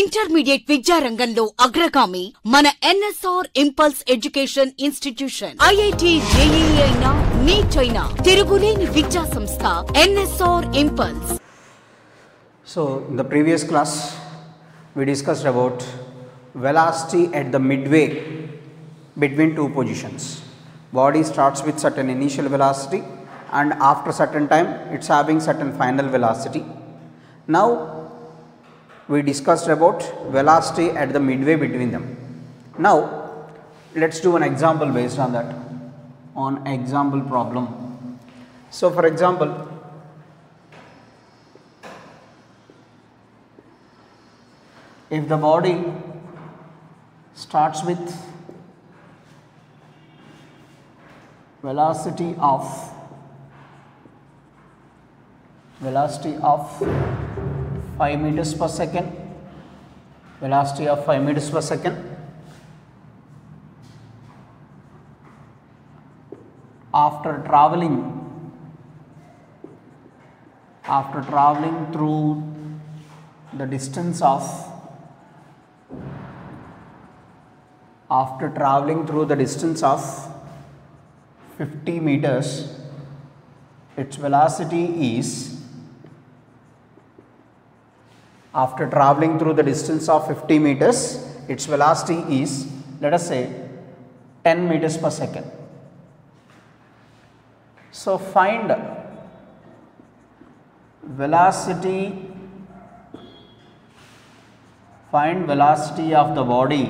Intermediate విద్యారంగంలో అగ్రగామి మన NSR impulse education institution. IIT, JEE అయినా, నీట్ అయినా తిరుగులేని విద్యా సంస్థ NSR impulse. So in the previous class we discussed about velocity at the midway between two positions. Body starts with certain initial velocity and after certain time it's having certain final velocity. Now we discussed about velocity at the midway between them. Now let's do an example based on that, on example problem. So for example, if the body starts with velocity of 5 meters per second, velocity of 5 meters per second, after traveling through the distance of 50 meters, its velocity is, after traveling through the distance of 50 meters, its velocity is, let us say, 10 meters per second. So find velocity of the body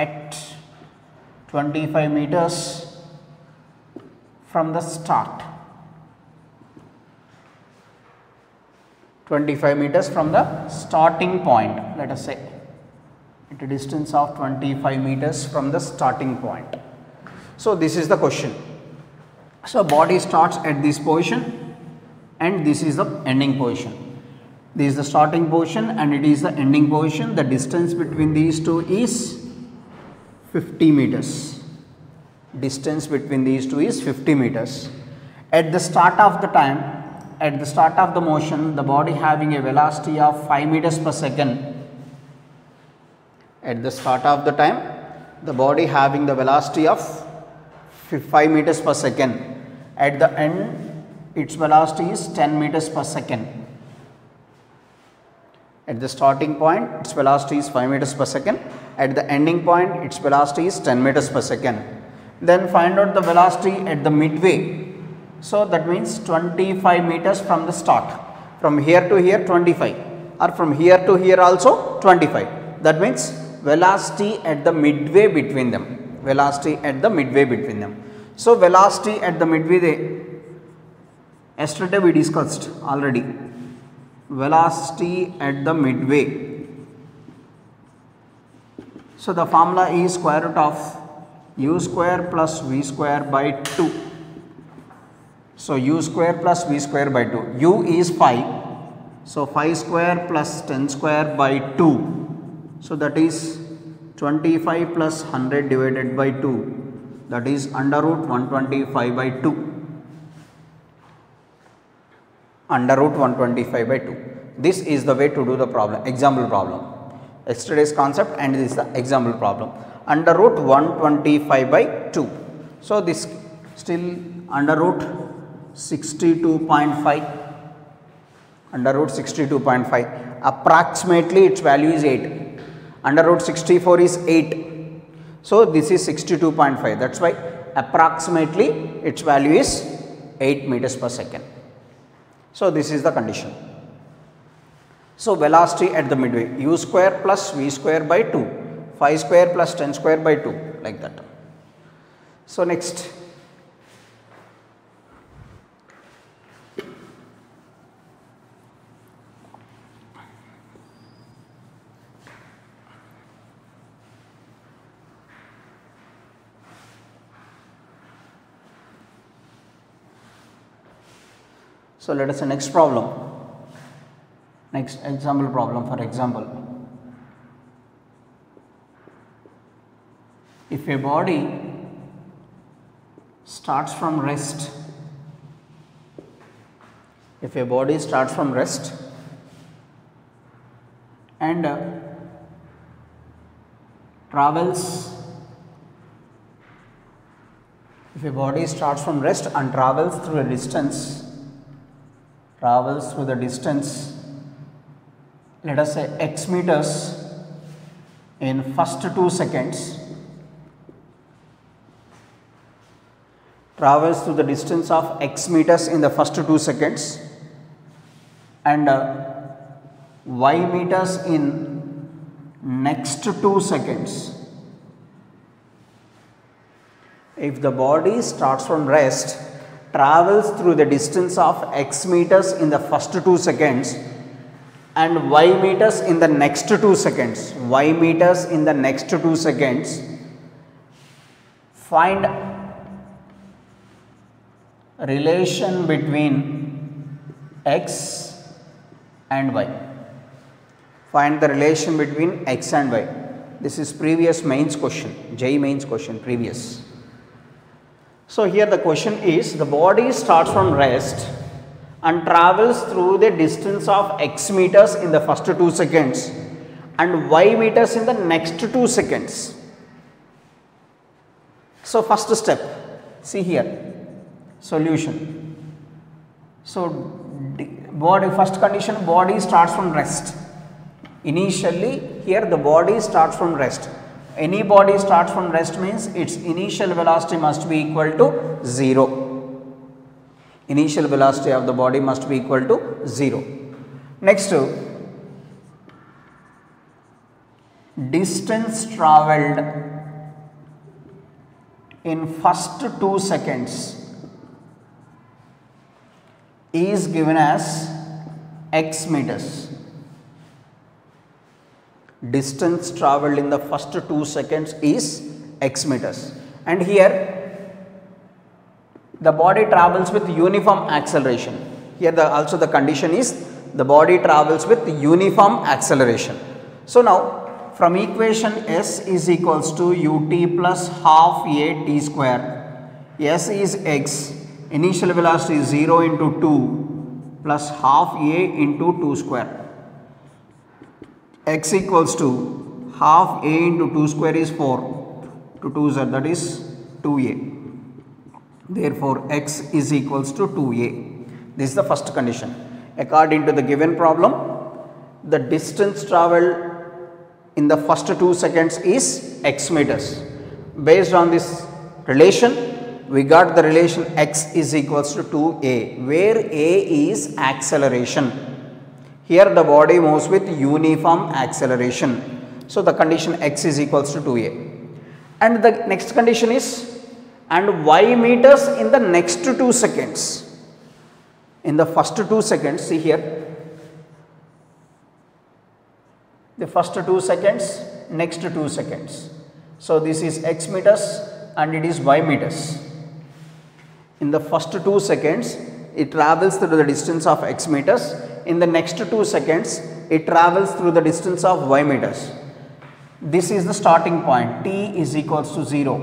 at 25 meters from the start. 25 meters from the starting point, let us say, at a distance of 25 meters from the starting point. So this is the question. So body starts at this position and this is the ending position. This is the starting position and it is the ending position. The distance between these two is 50 meters. Distance between these two is 50 meters. At the start of the time, at the start of the motion, the body having a velocity of 5 meters per second. At the start of the time, the body having the velocity of 5 meters per second. At the end, its velocity is 10 meters per second. At the starting point, its velocity is 5 meters per second. At the ending point, its velocity is 10 meters per second. Then find out the velocity at the midway. So that means 25 meters from the start. From here to here 25, or from here to here also 25. That means velocity at the midway between them. Velocity at the midway between them. So velocity at the midway, yesterday we discussed already. Velocity at the midway. So the formula is square root of u square plus v square by 2. So u square plus v square by 2. U is 5. So 5 square plus 10 square by 2. So that is 25 plus 100 divided by 2. That is under root 125 by 2. Under root 125 by 2. This is the way to do the problem, example problem. Yesterday's concept and this is the example problem. Under root 125 by 2. So this still under root 62.5. Under root 62.5. Approximately its value is 8. Under root 64 is 8. So this is 62.5. That's why approximately its value is 8 meters per second. So this is the condition. So velocity at the midway, u square plus v square by 2, 5 square plus 10 square by 2, like that. So next, so let us say next problem. Next example problem, for example, if a body starts from rest, if a body starts from rest and travels, if a body starts from rest and travels through the distance, let us say x meters in first 2 seconds, travels through the distance of x meters in the first 2 seconds and y meters in next 2 seconds. If the body starts from rest, travels through the distance of x meters in the first 2 seconds and y meters in the next 2 seconds, find relation between x and y. Find the relation between x and y. This is previous mains question, JEE mains question previous. So here the question is, the body starts from rest and travels through the distance of x meters in the first 2 seconds and y meters in the next 2 seconds. So first step, see here, solution. So body, first condition, body starts from rest. Initially here the body starts from rest. Any body starts from rest means its initial velocity must be equal to 0. Initial velocity of the body must be equal to 0. Next, distance travelled in first 2 seconds is given as x meters. Distance travelled in the first 2 seconds is x meters, and here the body travels with uniform acceleration. Here also the condition is the body travels with uniform acceleration. So now from equation S is equals to ut plus half a t square. S is x, initial velocity is 0 into 2 plus half a into 2 square. X equals to half a into 2 square is 4, to 2 z, that is 2a. Therefore, x is equals to 2a. This is the first condition. According to the given problem, the distance travelled in the first 2 seconds is x meters. Based on this relation, we got the relation x is equals to 2a, where a is acceleration. Here the body moves with uniform acceleration. So the condition x is equals to 2a. And the next condition is, and y meters in the next 2 seconds. In the first 2 seconds, see here, the first 2 seconds, next 2 seconds. So this is x meters and it is y meters. In the first 2 seconds, it travels through the distance of x meters. In the next 2 seconds, it travels through the distance of y meters. This is the starting point, t is equals to 0,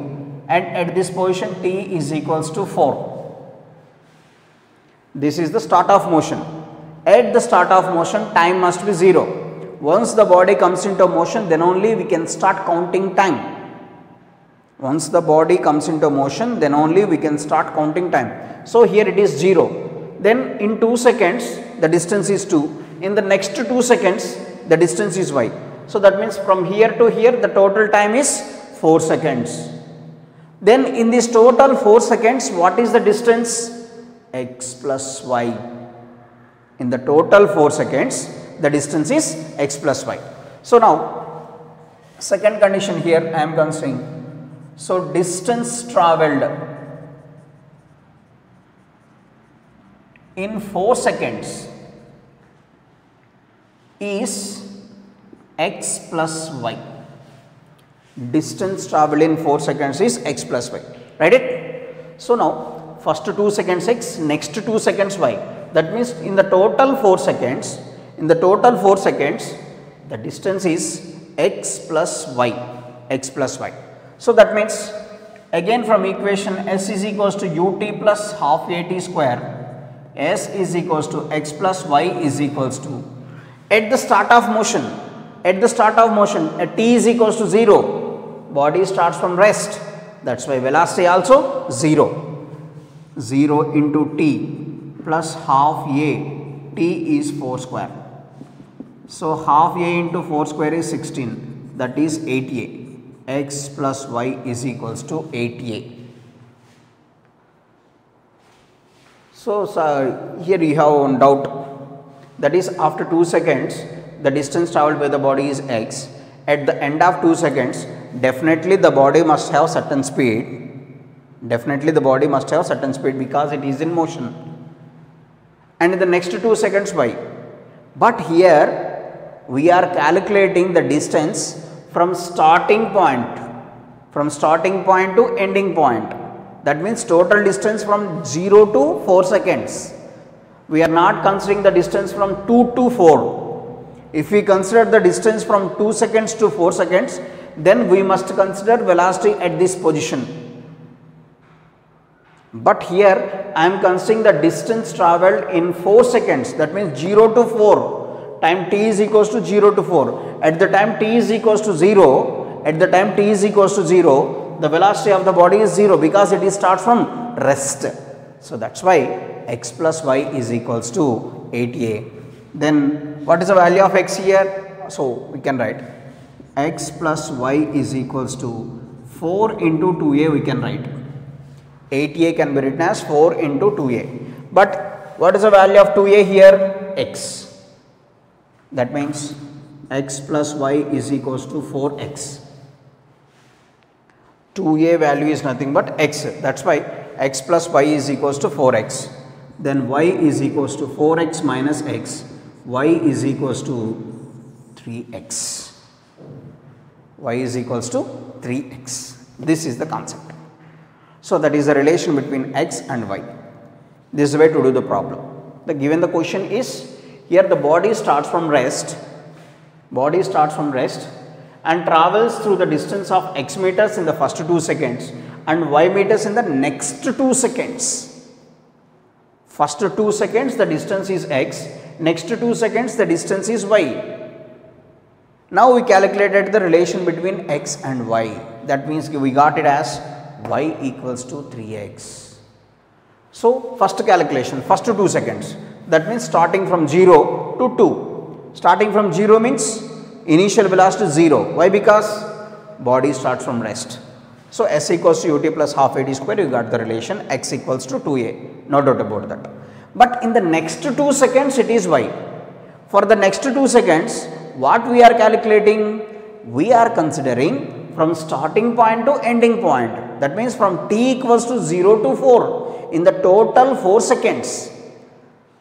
and at this position t is equals to 4. This is the start of motion. At the start of motion, time must be 0. Once the body comes into motion, then only we can start counting time. Once the body comes into motion, then only we can start counting time. So here it is 0. Then in 2 seconds, the distance is 2. In the next 2 seconds, the distance is y. So that means from here to here, the total time is 4 seconds. Then in this total 4 seconds, what is the distance? X plus y. In the total 4 seconds, the distance is x plus y. So now, second condition here I am considering. So distance travelled in 4 seconds is x plus y. Distance travelled in 4 seconds is x plus y. Write it. So now first 2 seconds x, next 2 seconds y. That means in the total 4 seconds, the distance is x plus y, x plus y. So that means again from equation S is equals to ut plus half a t square, S is equals to x plus y is equals to, at the start of motion, At the start of motion, at t is equals to 0, body starts from rest. That's why velocity also 0. 0 into t plus half a, t is 4 square. So half a into 4 square is 16, that is 8a. X plus y is equals to 8a. So here you have one doubt, that is after 2 seconds the distance travelled by the body is x. At the end of 2 seconds definitely the body must have certain speed, because it is in motion, and in the next 2 seconds y. But here we are calculating the distance from starting point to ending point. That means total distance from 0 to 4 seconds. We are not considering the distance from 2 to 4. If we consider the distance from 2 seconds to 4 seconds, then we must consider velocity at this position. But here I am considering the distance travelled in 4 seconds, that means 0 to 4, time t is equals to 0 to 4. At the time t is equals to 0, the velocity of the body is 0, because it starts from rest. So that's why x plus y is equals to 8a. Then what is the value of x here? So we can write x plus y is equals to 4 into 2a, we can write. 8a can be written as 4 into 2a. But what is the value of 2a here? X. That means x plus y is equals to 4x. 2a value is nothing but x. That's why x plus y is equals to 4x. Then y is equals to 4x minus x. Y is equals to 3x. Y is equals to 3x. This is the concept. So that is the relation between x and y. This is the way to do the problem. The given the question is, here the body starts from rest. And travels through the distance of x meters in the first 2 seconds and y meters in the next 2 seconds. First 2 seconds the distance is x, next 2 seconds the distance is y. Now we calculated the relation between x and y. That means we got it as y equals to 3x. So first calculation, first 2 seconds, that means starting from 0 to 2. Starting from 0 means initial velocity 0. Why? Because body starts from rest. So s equals to ut plus half a t square, you got the relation x equals to 2a, no doubt about that. But in the next 2 seconds it is y. For the next 2 seconds, what we are calculating? We are considering from starting point to ending point. That means from t equals to 0 to 4 in the total 4 seconds.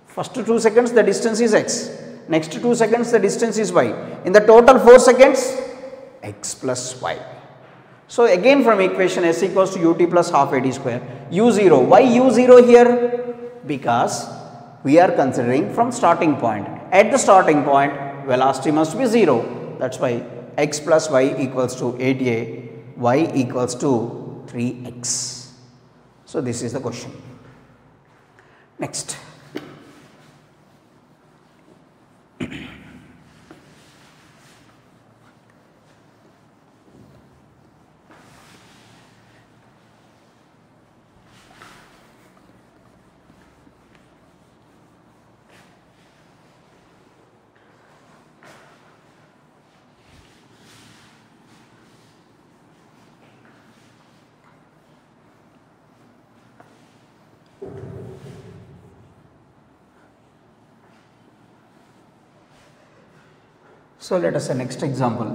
First 2 seconds the distance is x. Next 2 seconds the distance is y. In the total 4 seconds, x plus y. So again from equation s equals to ut plus half a t square, u0. Why u0 here? Because we are considering from starting point. At the starting point, velocity must be 0. That's why x plus y equals to 8a, y equals to 3x. So this is the question. Next. So let us say next example.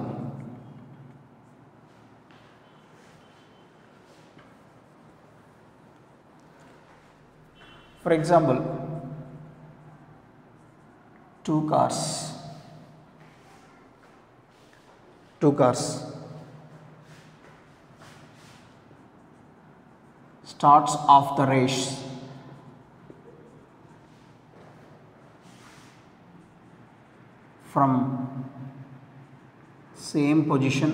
For example, 2 cars starts off the race from same position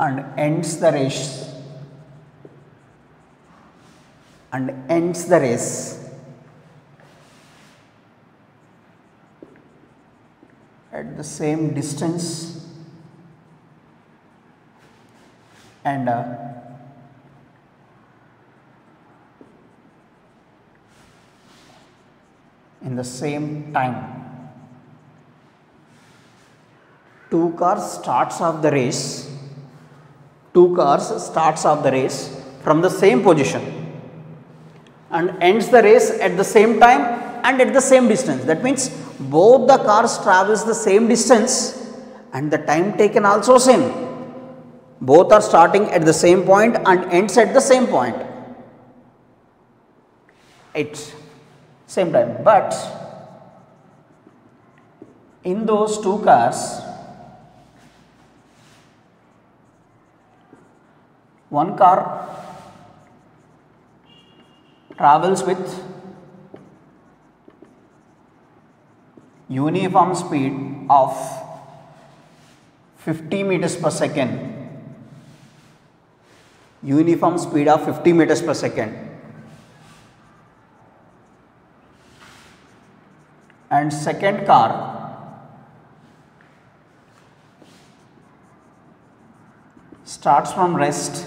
and ends the race at the same distance and in the same time. Two cars starts off the race from the same position and ends the race at the same time and at the same distance. That means both the cars travels the same distance and the time taken also same. Both are starting at the same point and ends at the same point. It's same time, but in those two cars, one car travels with uniform speed of 50 meters per second, uniform speed of 50 meters per second, and second car starts from rest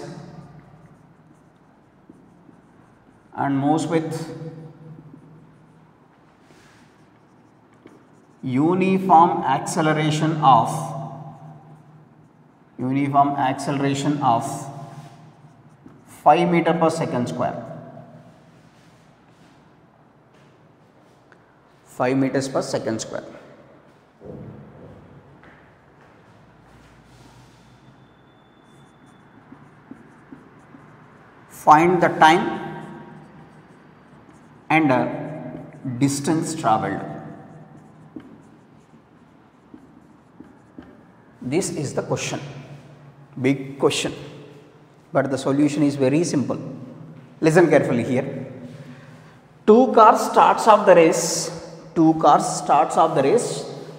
and moves with uniform acceleration of 5 meter per second square. 5 meters per second square. Find the time and distance travelled. This is the question, big question, but the solution is very simple. Listen carefully here. Two cars starts off the race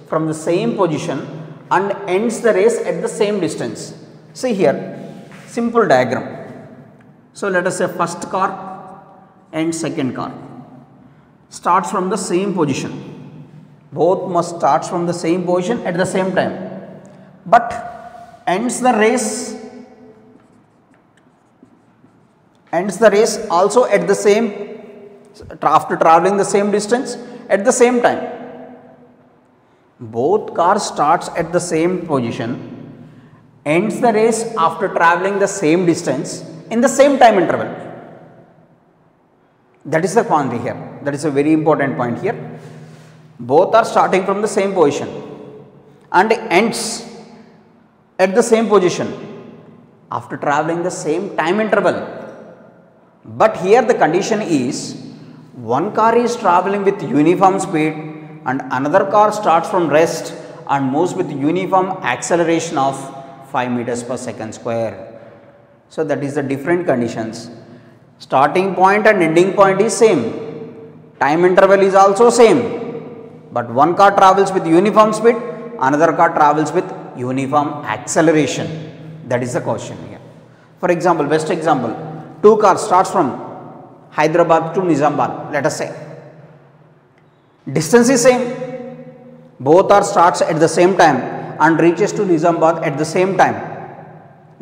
from the same position and ends the race at the same distance. See here, simple diagram. So let us say first car and second car starts from the same position. Both must start from the same position at the same time, but ends the race also at the same, after traveling the same distance at the same time. Both cars starts at the same position, ends the race after traveling the same distance in the same time interval. That is the quantity here. That is a very important point here. Both are starting from the same position and ends at the same position after traveling the same time interval. But here the condition is one car is traveling with uniform speed and another car starts from rest and moves with uniform acceleration of 5 meters per second square. So that is the different conditions. Starting point and ending point is same. Time interval is also same. But one car travels with uniform speed, another car travels with uniform acceleration. That is the question here. For example, best example, two cars starts from Hyderabad to Nizamabad, let us say. Distance is same. Both are starts at the same time and reaches to Nizamabad at the same time.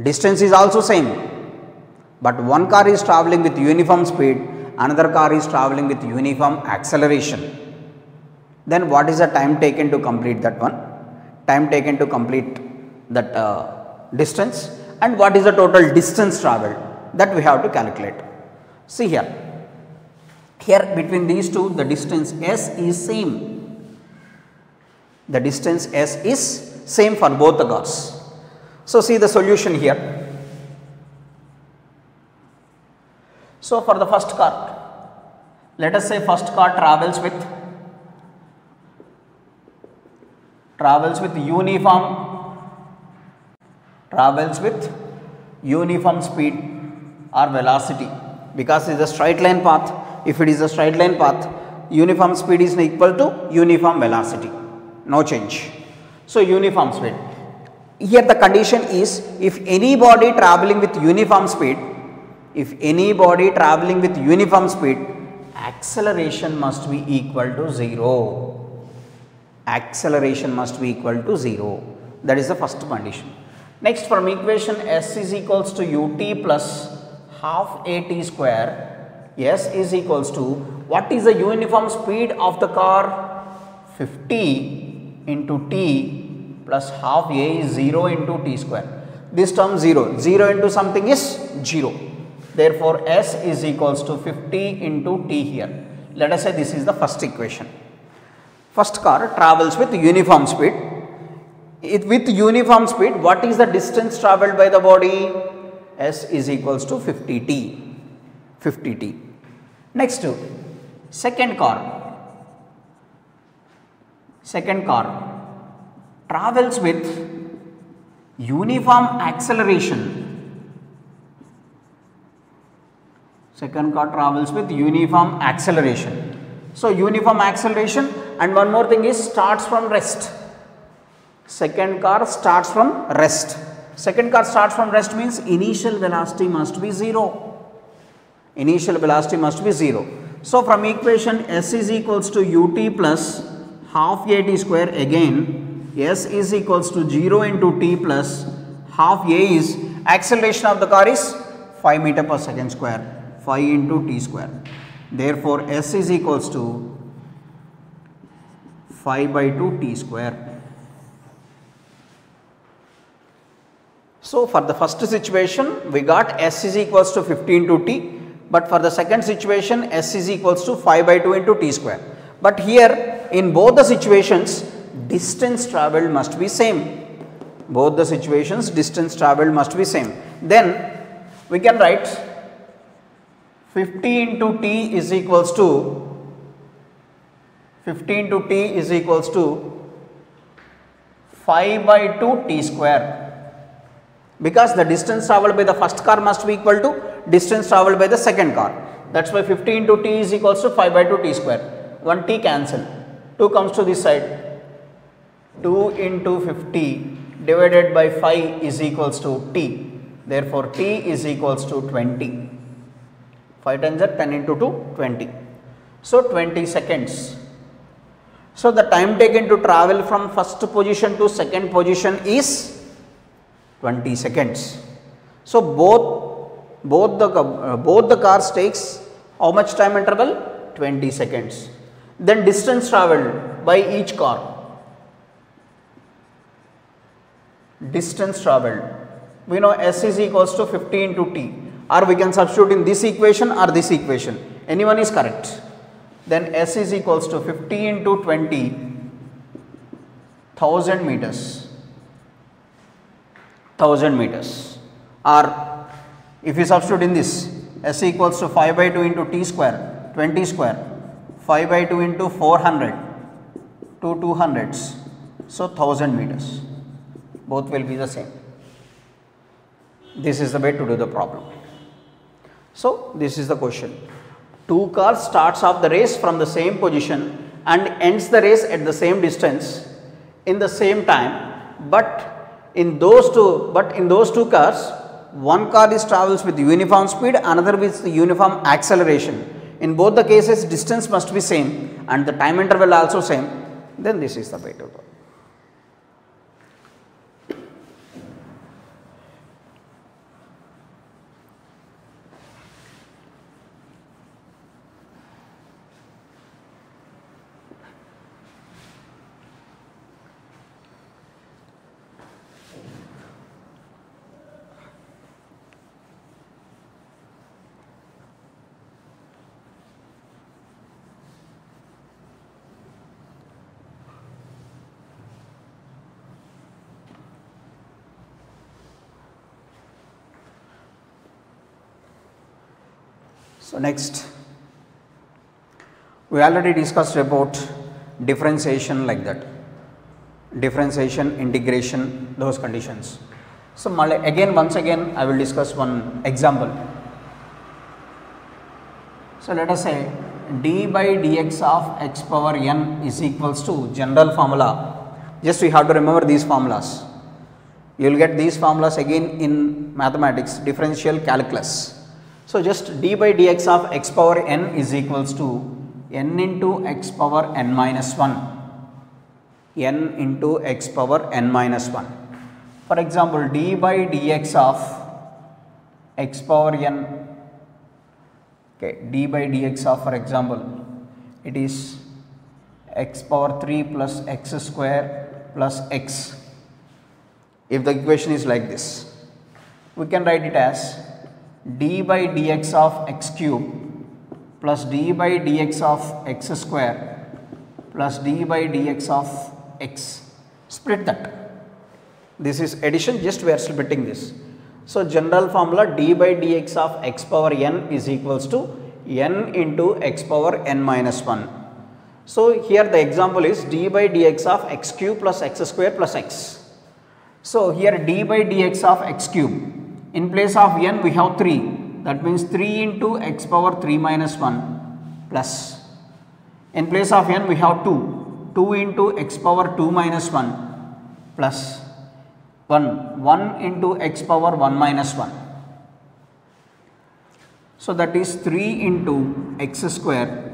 Distance is also same, but one car is traveling with uniform speed, another car is traveling with uniform acceleration. Then what is the time taken to complete that one? Time taken to complete that distance, and what is the total distance travelled? That we have to calculate. See here. Here between these two, the distance S is same. The distance S is same for both the cars. So see the solution here. So for the first car, let us say first car travels with uniform speed or velocity, because it is a straight line path. If it is a straight line path, uniform speed is equal to uniform velocity, no change. So uniform speed. Here the condition is, if any body traveling with uniform speed, acceleration must be equal to 0. acceleration must be equal to 0. That is the first condition. Next, from equation s is equals to ut plus half at square, s is equals to, what is the uniform speed of the car? 50 into t plus half a is 0 into t square. This term 0, 0 into something is 0. Therefore, s is equals to 50 into t here. Let us say this is the first equation. First car travels with uniform speed. With uniform speed, what is the distance travelled by the body? S is equals to 50t. 50t. Next, second car. Second car travels with uniform acceleration. Second car travels with uniform acceleration. So, uniform acceleration, and one more thing is starts from rest. Second car starts from rest. Second car starts from rest means initial velocity must be 0. Initial velocity must be 0. So, from equation s is equals to ut plus half a t square, again s is equals to 0 into t plus half a is acceleration of the car is 5 meter per second square, 5 into t square. Therefore, s is equals to 5 by 2 t square. So, for the first situation we got s is equals to 50 into t, but for the second situation s is equals to 5 by 2 into t square. But here in both the situations distance travelled must be same. Both the situations distance travelled must be same. Then we can write 50 into t is equals to 50 into t is equals to 5 by 2 t square, because the distance travelled by the first car must be equal to distance travelled by the second car. That is why 50 into t is equals to 5 by 2 t square. 1 t cancel, 2 comes to this side, 2 into 50 divided by 5 is equals to t. Therefore, t is equals to 20. 5 times are 10 into 2, 20. So, 20 seconds. So, the time taken to travel from first position to second position is 20 seconds. So, both the cars takes how much time interval? 20 seconds. Then distance travelled by each car. Distance travelled, we know s is equals to 50 into t, or we can substitute in this equation or this equation, anyone is correct. Then s is equals to 50 into 20, 1000 meters. 1000 meters, or if you substitute in this, s equals to 5 by 2 into t square, 20 square, 5 by 2 into 400, 2 200s, so 1000 meters, both will be the same. This is the way to do the problem. So, this is the question. Two cars starts off the race from the same position and ends the race at the same distance in the same time, but in those two cars, one car travels with uniform speed, another with uniform acceleration. In both the cases distance must be same and the time interval also same. Then this is the way to do. So, next we already discussed about differentiation like that, differentiation, integration, those conditions. So, once again I will discuss one example. So, let us say d by dx of x power n is equals to general formula. Just we have to remember these formulas. You will get these formulas again in mathematics, differential calculus. So, just d by dx of x power n is equals to n into x power n minus 1. n into x power n minus 1. For example, d by dx of x power n, okay, d by dx of, for example, it is x power 3 plus x square plus x. If the equation is like this, we can write it as d by dx of x cube plus d by dx of x square plus d by dx of x. Split that. This is addition, just we are splitting this. So general formula d by dx of x power n is equals to n into x power n minus 1. So here the example is d by dx of x cube plus x square plus x. So here d by dx of x cube, in place of n we have 3, that means 3 into x power 3 minus 1 plus, in place of n we have 2 into x power 2 minus 1 plus 1 into x power 1 minus 1. So that is 3 into x square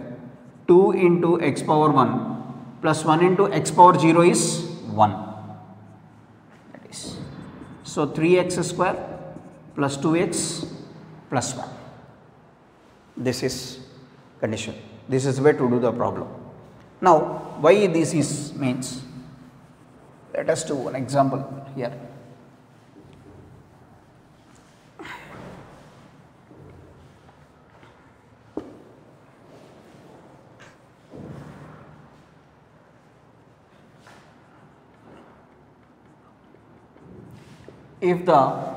2 into x power 1 plus 1 into x power 0 is 1. That is, so 3x square plus 2x plus 1. This is condition. This is way to do the problem. Now, why this is means, let us do one example here. If the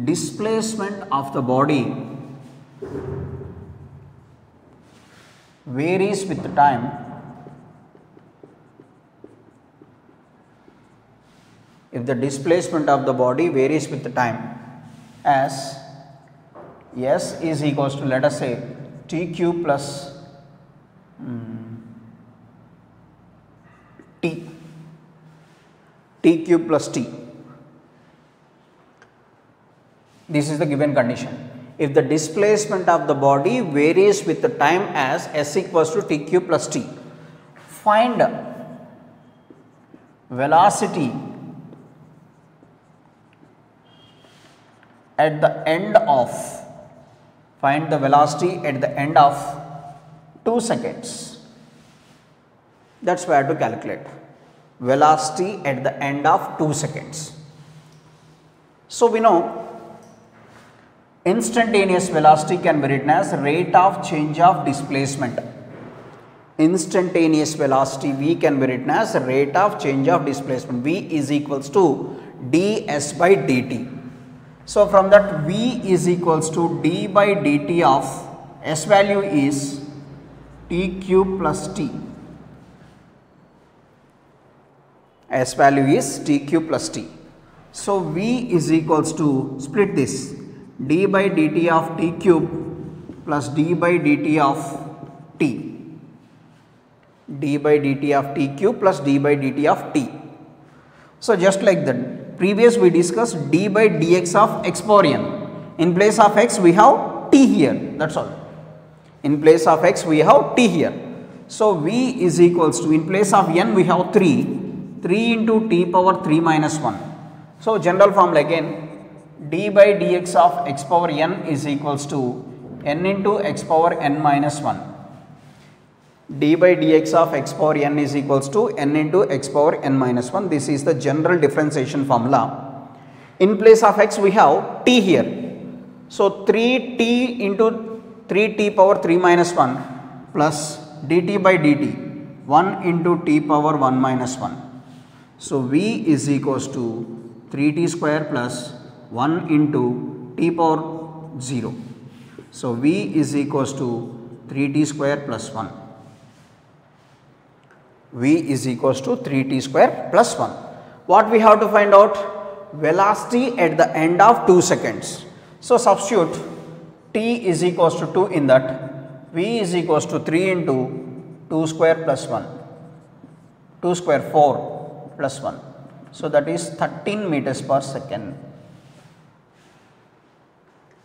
displacement of the body varies with the time, if the displacement of the body varies with the time, as s is equals to, let us say, t cube plus t cube plus t. This is the given condition. If the displacement of the body varies with the time as s equals to t cube plus t, find velocity at the end of, find the velocity at the end of 2 seconds. That's why I have to calculate velocity at the end of 2 seconds. So we know instantaneous velocity can be written as rate of change of displacement. Instantaneous velocity v can be written as rate of change of displacement. V is equals to ds by dt. So from that, v is equals to d by dt of s value is t cube plus t. S value is t cube plus t. So v is equals to, split this, d by dt of t cube plus d by dt of t. d by dt of t cube plus d by dt of t. So just like that, previous we discussed d by dx of x power n. In place of x we have t here, that's all. In place of x we have t here. So v is equals to, in place of n we have 3 into t power 3 minus 1. So general formula again, d by dx of x power n is equals to n into x power n minus 1. d by dx of x power n is equals to n into x power n minus 1. This is the general differentiation formula. In place of x we have t here. So 3t into 3t power 3 minus 1 plus dt by dt 1 into t power 1 minus 1. So v is equals to 3t square plus 1 into t power 0. So v is equals to 3t square plus 1. V is equals to 3t square plus 1. What we have to find out? Velocity at the end of 2 seconds. So substitute t is equals to 2 in that. V is equals to 3 into 2 square plus 1. 2 square 4 plus 1. So that is 13 meters per second.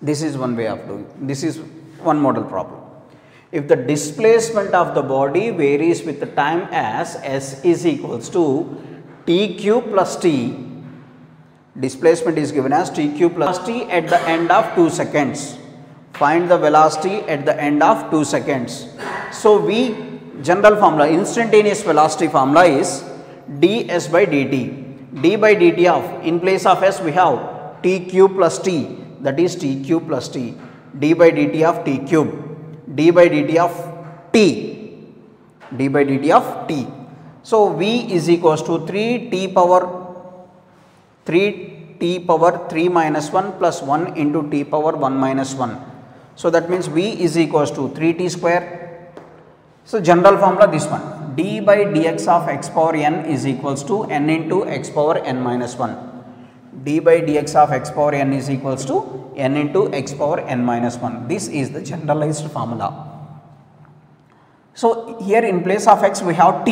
This is one way of doing. This is one model problem. if the displacement of the body varies with the time as S is equals to t cube plus t, displacement is given as t cube plus t at the end of 2 seconds. Find the velocity at the end of 2 seconds. So, general formula, instantaneous velocity formula is ds by dt. D by dt of, in place of S we have t cube plus t, that is t cube plus t. D by dt of t cube, d by dt of t, d by dt of t. So, v is equals to 3t power 3 minus 1 plus 1 into t power 1 minus 1. So, that means v is equals to 3t square. So, general formula this one, d by dx of x power n is equals to n into x power n minus 1. D by dx of x power n is equals to n into x power n minus 1. This is the generalized formula. So, here in place of x we have t,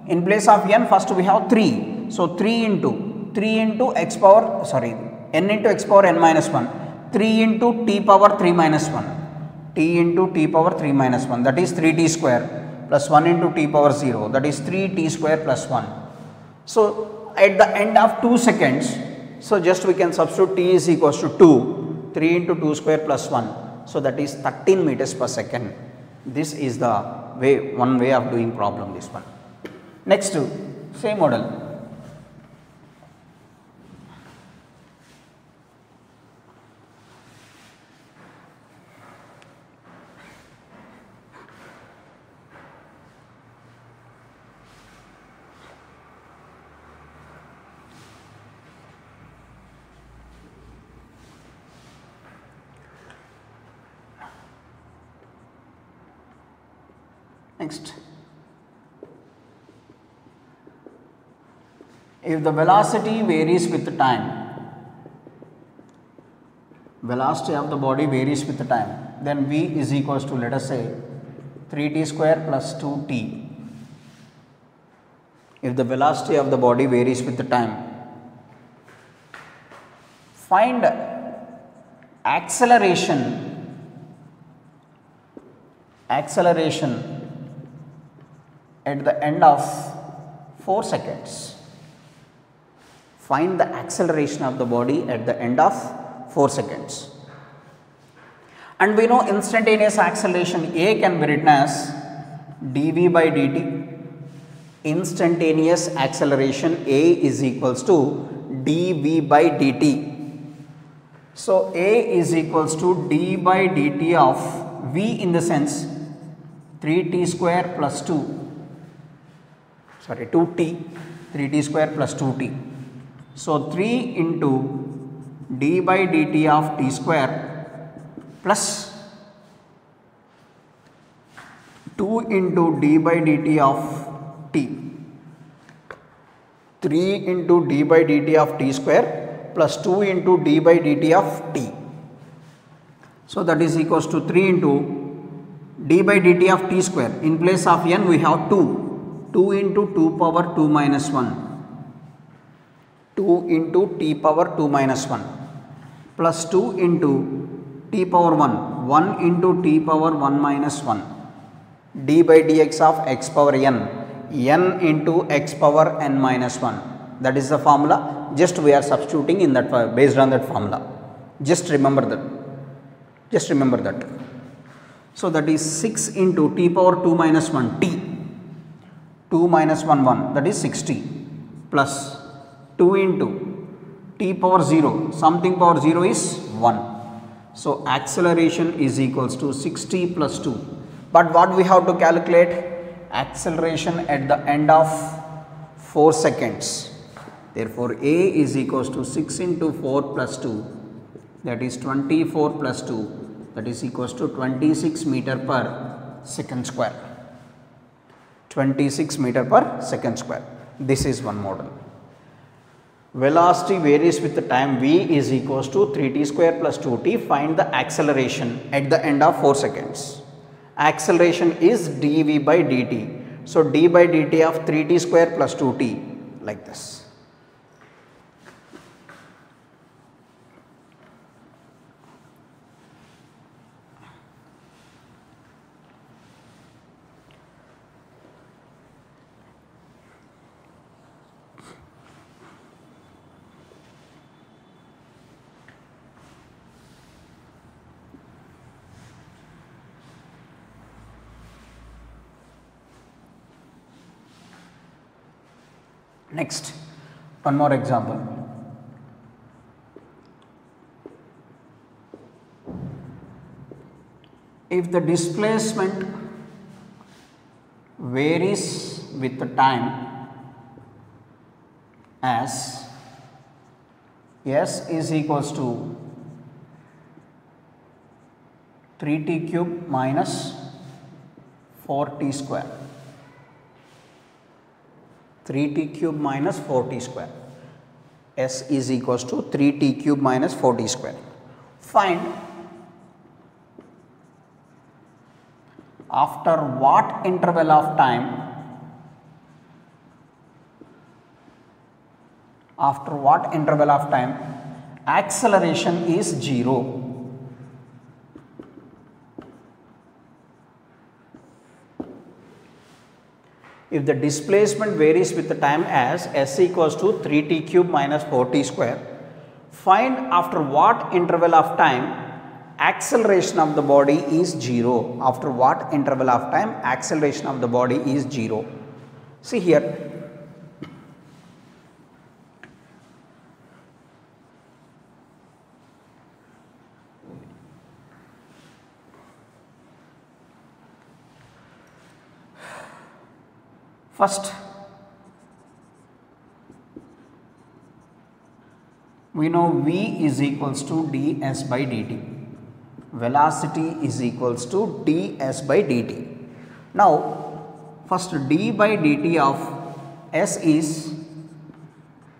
in place of n first we have 3. So, 3 into x power, sorry, n into x power n minus 1. 3 into t power 3 minus 1, t into t power 3 minus 1, that is 3t square, plus 1 into t power 0, that is 3t square plus 1. So, at the end of 2 seconds, so just we can substitute t is equals to 2, 3 into 2 square plus 1, so that is 13 meters per second. This is the way, one way of doing problem, this one. Next, same model. Next, if the velocity varies with the time, velocity of the body varies with the time, then v is equals to, let us say, 3t square plus 2t. If the velocity of the body varies with the time, find acceleration at the end of 4 seconds. Find the acceleration of the body at the end of 4 seconds. And we know instantaneous acceleration A can be written as dv by dt. Instantaneous acceleration A is equals to dv by dt. So, A is equals to d by dt of v in the sense 3t square plus 2t, 3t square plus 2t. So, 3 into d by dt of t square plus 2 into d by dt of t. 3 into d by dt of t square plus 2 into d by dt of t. So, that is equals to 3 into d by dt of t square. In place of n we have 2. 2 into 2 power 2 minus 1, 2 into t power 2 minus 1 plus 2 into t power 1, 1 into t power 1 minus 1, d by dx of x power n, n into x power n minus 1. That is the formula, just we are substituting in that, based on that formula. Just remember that. So, that is 6 into t power 2 minus 1 t, 2 minus 1 1, that is 60, plus 2 into t power 0, something power 0 is 1. So, acceleration is equals to 60 plus 2. But what we have to calculate? Acceleration at the end of 4 seconds. Therefore, A is equals to 6 into 4 plus 2, that is 24 plus 2, that is equals to 26 meter per second square. 26 meter per second square. This is one model. Velocity varies with the time v is equals to 3t square plus 2t. Find the acceleration at the end of 4 seconds. Acceleration is dv by dt. So, d by dt of 3t square plus 2t, like this. Next, one more example. If the displacement varies with the time as S is equals to 3t cube minus 4t square. 3t cube minus 4t square. S is equals to 3t cube minus 4t square. Find after what interval of time, acceleration is 0. If the displacement varies with the time as S equals to 3t cube minus 4t square, find after what interval of time acceleration of the body is 0. After what interval of time acceleration of the body is 0. See here. First, we know V is equals to ds by dt. Velocity is equals to ds by dt. Now, first d by dt of S is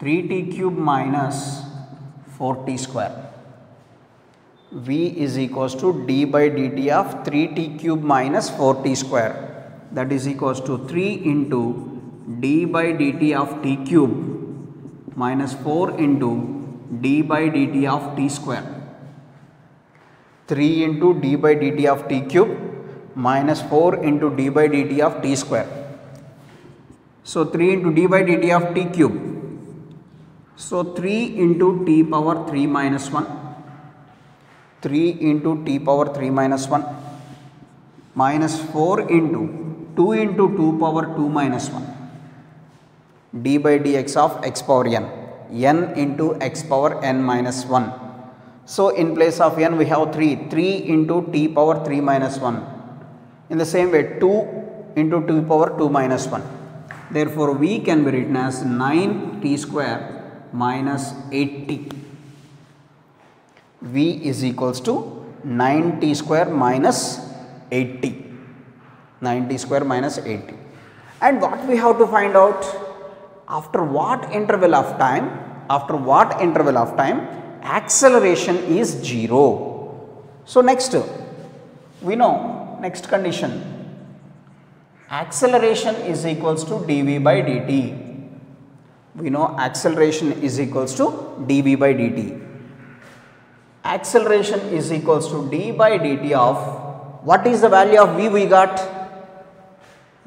3t cube minus 4t square. V is equals to d by dt of 3t cube minus 4t square. That is equals to 3 into d by dt of t cube minus 4 into d by dt of t square. 3 into d by dt of t cube minus 4 into d by dt of t square. So 3 into d by dt of t cube. So 3 into t power 3 minus 1. 3 into t power 3 minus 1 minus 4 into 2 into 2 power 2 minus 1 d by dx of x power n into x power n minus 1. So in place of n we have 3 into t power 3 minus 1. In the same way 2 into 2 power 2 minus 1. Therefore v can be written as 9t square minus 8t. V is equals to 9t square minus 8t. 9t square minus 8t. And what we have to find out? After what interval of time acceleration is 0. So next we know, next condition, acceleration is equals to dv by dt. We know acceleration is equals to dv by dt. Acceleration is equals to d by dt of, what is the value of v we got?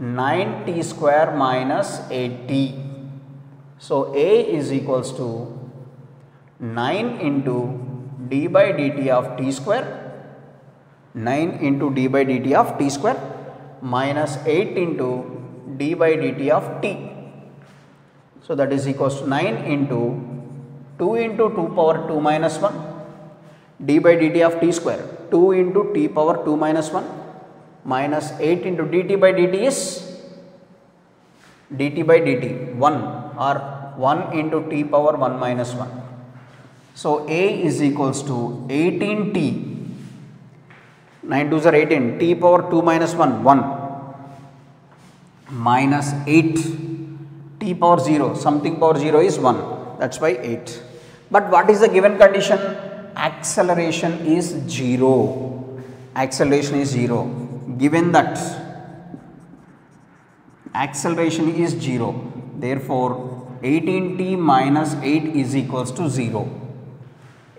9t square minus 8t. So A is equals to 9 into d by dt of t square, 9 into d by dt of t square minus 8 into d by dt of t. So that is equals to 9 into 2 into 2 power 2 minus 1 d by dt of t square, 2 into t power 2 minus 1 minus 8 into dt by dt is dt by dt 1 or 1 into t power 1 minus 1. So A is equals to 18t, 9 2s are 18, t power 2 minus 1 minus 8 t power 0, something power 0 is 1, that is why 8. But what is the given condition? Acceleration is 0. Acceleration is 0. Given that acceleration is 0, therefore 18t minus 8 is equals to 0.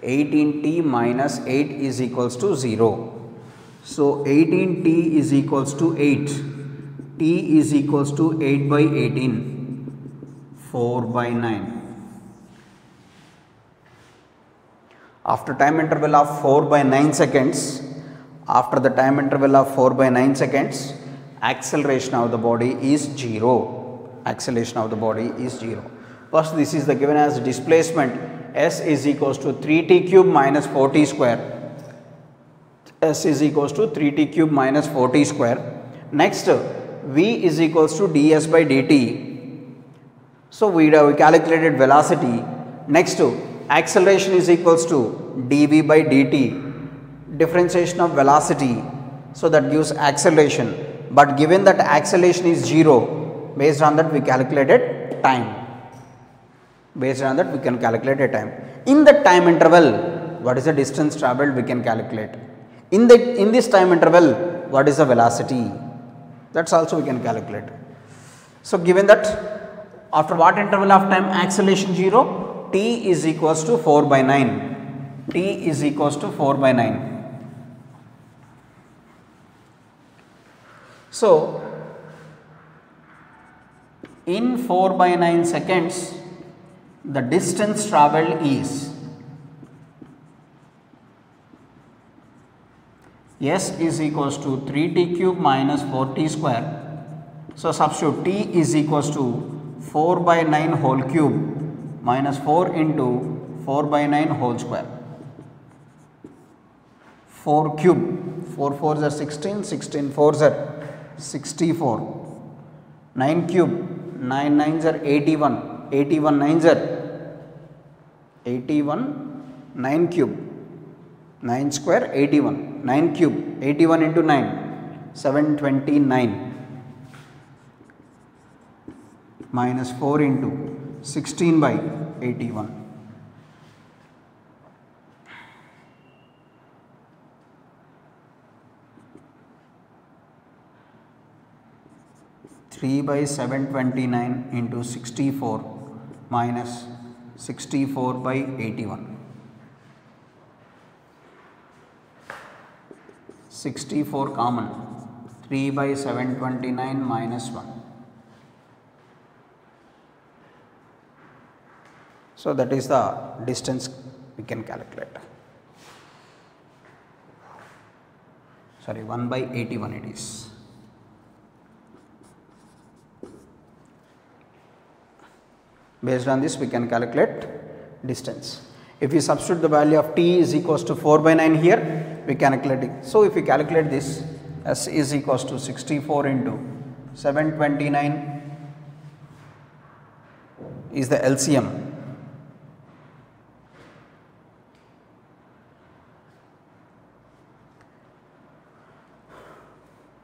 18t minus 8 is equals to 0. So 18t is equals to 8. T is equals to 8 by 18, 4 by 9. After time interval of 4 by 9 seconds, acceleration of the body is 0. acceleration of the body is 0. First, this is the given as displacement. S is equals to 3t cube minus 4t square. S is equals to 3t cube minus 4t square. Next, V is equals to ds by dt. So, we calculated velocity. Next, acceleration is equals to dv by dt. Differentiation of velocity. So, that gives acceleration. But given that acceleration is 0, based on that we calculated time. Based on that we can calculate a time. In the time interval, what is the distance travelled we can calculate. In this time interval, what is the velocity, that's also we can calculate. So, given that after what interval of time acceleration 0, t is equals to 4 by 9, t is equals to 4 by 9. So, in 4 by 9 seconds, the distance travelled is S is equals to 3t cube minus 4t square. So, substitute t is equals to 4 by 9 whole cube minus 4 into 4 by 9 whole square. 4 cube, 4 4s are 16, 16 4s are 64, 9 cube, 9 9s are 81, 81 9s are 81, 9 cube, 9 square 81, 9 cube, 81 into 9, 729 minus 4 into 16 by 81. Three by 729 into 64 minus 64 by 81. 64 common, 3 by 729 minus 1. So, that is the distance we can calculate. Sorry, 1 by 81 it is. Based on this we can calculate distance. If we substitute the value of t is equals to 4 by 9 here, we calculate it. So, if we calculate this, S is equals to 64 into 729 is the LCM.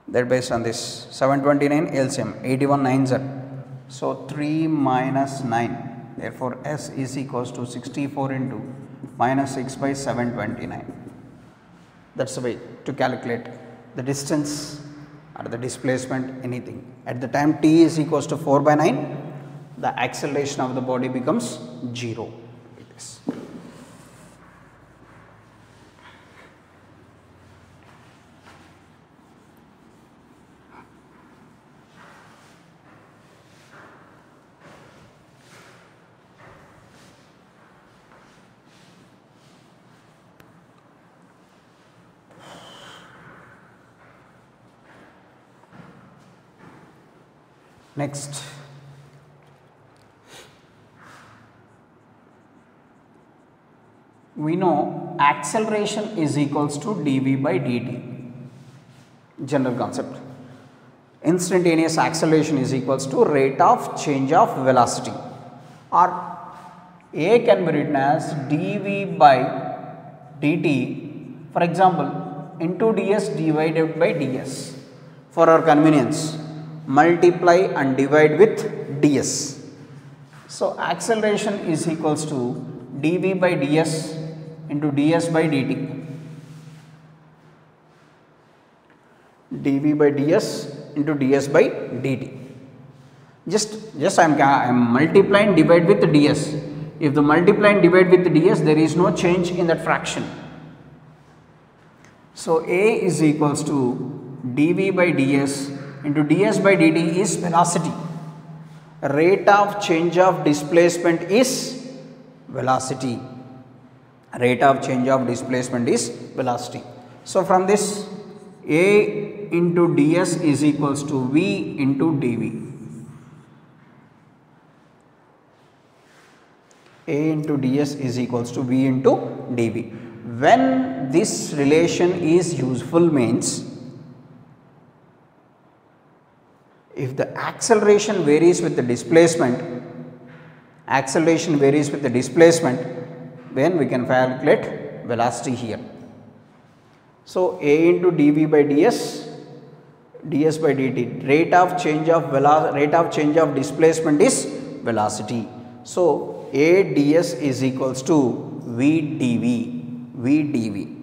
That based on this 729 LCM, 81 9s are. So, 3 minus 9, therefore, S is equals to 64 into minus 6 by 729. That is the way to calculate the distance or the displacement, anything. At the time t is equals to 4 by 9, the acceleration of the body becomes 0. Like this. Next, we know acceleration is equals to dv by dt, general concept. Instantaneous acceleration is equals to rate of change of velocity, or A can be written as dv by dt, for example, into ds divided by ds. For our convenience, multiply and divide with ds. So, acceleration is equals to dv by ds into ds by dt. dv by ds into ds by dt. Just I am multiplying divide with ds. If the multiply and divide with ds, there is no change in that fraction. So, A is equals to dv by ds into ds by dt is velocity. Rate of change of displacement is velocity. Rate of change of displacement is velocity. So, from this, A into ds is equals to v into dv. A into ds is equals to V into dV. When this relation is useful means if the acceleration varies with the displacement, then we can calculate velocity here. So, A into dV by ds, ds by dt, rate of change of displacement is velocity. So, A ds is equals to V dV,